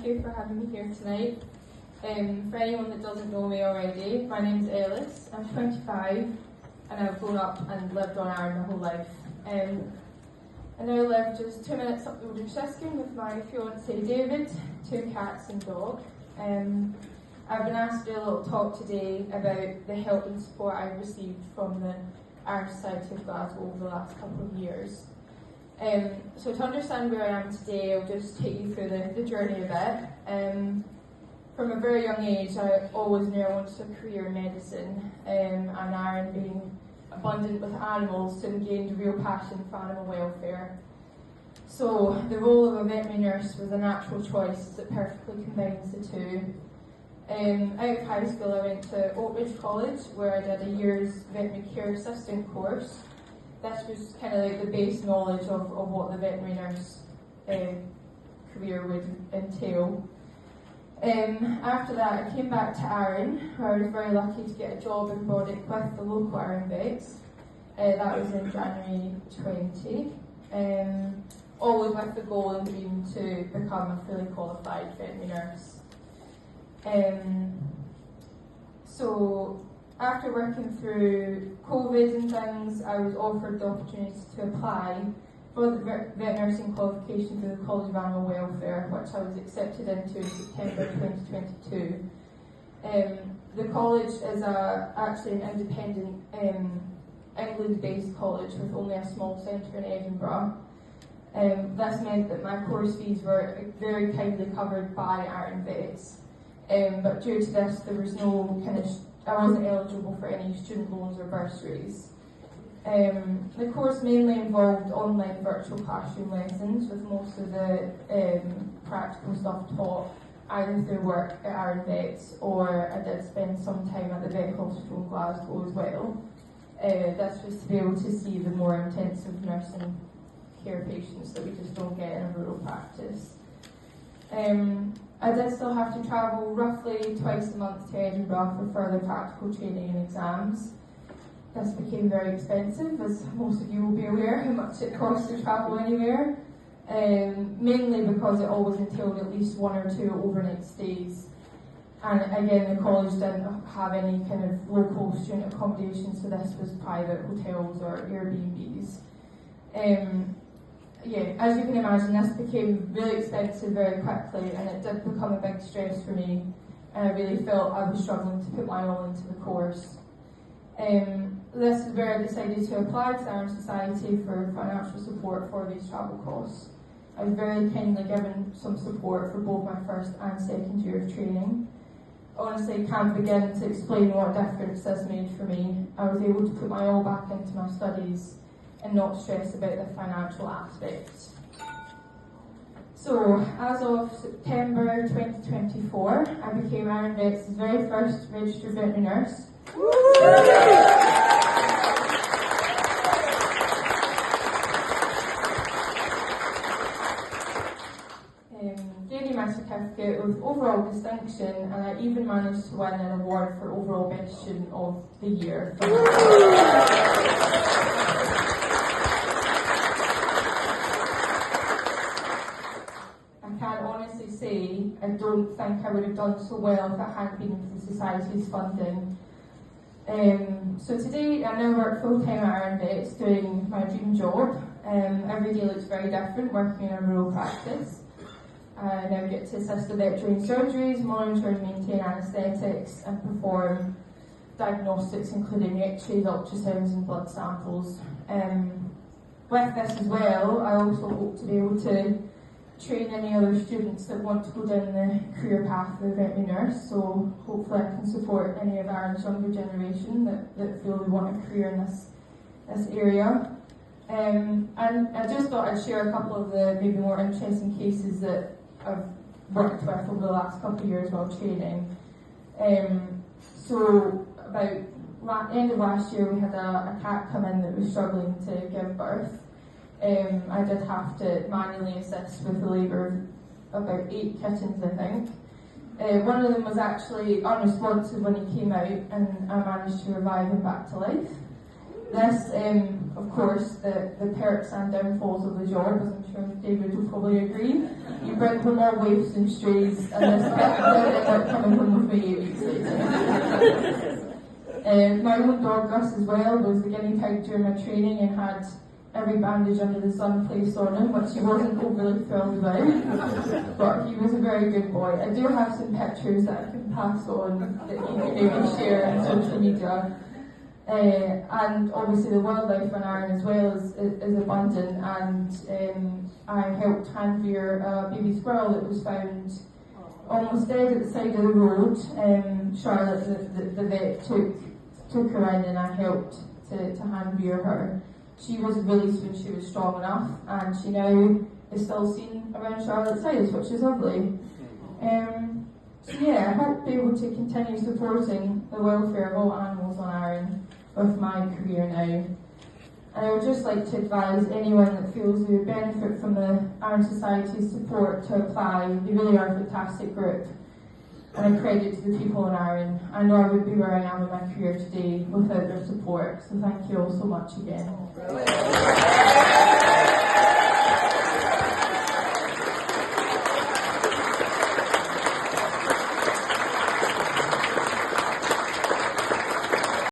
thank you for having me here tonight. For anyone that doesn't know me already, my name's Ellis. I'm 25 and I've grown up and lived on Arran my whole life. I now live just 2 minutes up the road in Shiskin with my fiancé David, 2 cats and dog. I've been asked to do a little talk today about the help and support I've received from the Irish Society of Glasgow over the last couple of years. So to understand where I am today, I'll just take you through the journey a bit. From a very young age, I always knew I wanted a career in medicine, and Arran being abundant with animals soon gained a real passion for animal welfare. So the role of a veterinary nurse was a natural choice as it perfectly combines the two. Out of high school, I went to Oakridge College where I did a year's veterinary care assistant course. This was kind of like the base knowledge of what the veterinary nurse career would entail. After that, I came back to Arran, where I was very lucky to get a job in Brodick with the local Arran Vets. That was in January 20. Always with the goal and dream to become a fully qualified veterinary nurse. So after working through COVID and things, I was offered the opportunity to apply for the vet nursing qualification through the College of Animal Welfare, which I was accepted into in September 2022. The college is actually an independent England-based college with only a small centre in Edinburgh. This meant that my course fees were very kindly covered by Arran Vets. But due to this, there was no I wasn't eligible for any student loans or bursaries. The course mainly involved online virtual classroom lessons, with most of the practical stuff taught either through work at Arran Vets, or I did spend some time at the vet hospital in Glasgow as well. This was to be able to see the more intensive nursing care patients that we just don't get in a rural practice. I did still have to travel roughly twice a month to Edinburgh for further practical training and exams. This became very expensive, as most of you will be aware how much it costs to travel anywhere, mainly because it always entailed at least 1 or 2 overnight stays. And again, the college didn't have any kind of local student accommodation, so this was private hotels or Airbnbs. As you can imagine, this became really expensive very quickly, and it did become a big stress for me, and I really felt I was struggling to put my all into the course. This is where I decided to apply to the Arran Society for financial support for these travel costs. I was very kindly given some support for both my first and second year of training. Honestly, I can't begin to explain what difference this made for me. I was able to put my all back into my studies and not stress about the financial aspects. So, as of September 2024, I became Arran Vets' very first registered veterinary nurse. Gaining my certificate with overall distinction, and I even managed to win an award for overall best student of the year. I don't think I would have done so well if it hadn't been for the Society's funding. So today I now work full-time at Arran Vets doing my dream job. Every day looks very different working in a rural practice. I now get to assist the vet during surgeries, monitor and maintain anaesthetics, and perform diagnostics including x-rays, ultrasounds and blood samples. With this as well, I also hope to be able to train any other students that want to go down the career path of a veterinary nurse, so hopefully I can support any of Arran's younger generation that feel they want a career in this area. And I just thought I'd share a couple of the maybe more interesting cases that I've worked with over the last couple of years while training. So about end of last year we had a cat come in that was struggling to give birth. I did have to manually assist with the labour of about 8 kittens, I think. One of them was actually unresponsive when he came out, and I managed to revive him back to life. This of course, the perks and downfalls of the job, as I'm sure David will probably agree. You bring home more waifs and strays, and this pet ended up coming home with me 8 weeks later. My own dog Gus as well was the guinea pig during my training and had every bandage under the sun placed on him, which he wasn't overly thrilled about, but he was a very good boy. I do have some pictures that I can pass on that you can maybe share on social media. And obviously the wildlife on Arran as well is abundant, and I helped hand rear a baby squirrel that was found almost dead at the side of the road. Charlotte, the vet, took her in, and I helped to hand rear her. She was released when she was strong enough, and she now is still seen around Charlotte's house, which is lovely. So yeah, I hope to be able to continue supporting the welfare of all animals on Arran with my career now. And I would just like to advise anyone that feels they would benefit from the Arran Society's support to apply. They really are a fantastic group, and a credit to the people in Arran. I know I would be where I am in my career today without their support, so thank you all so much again.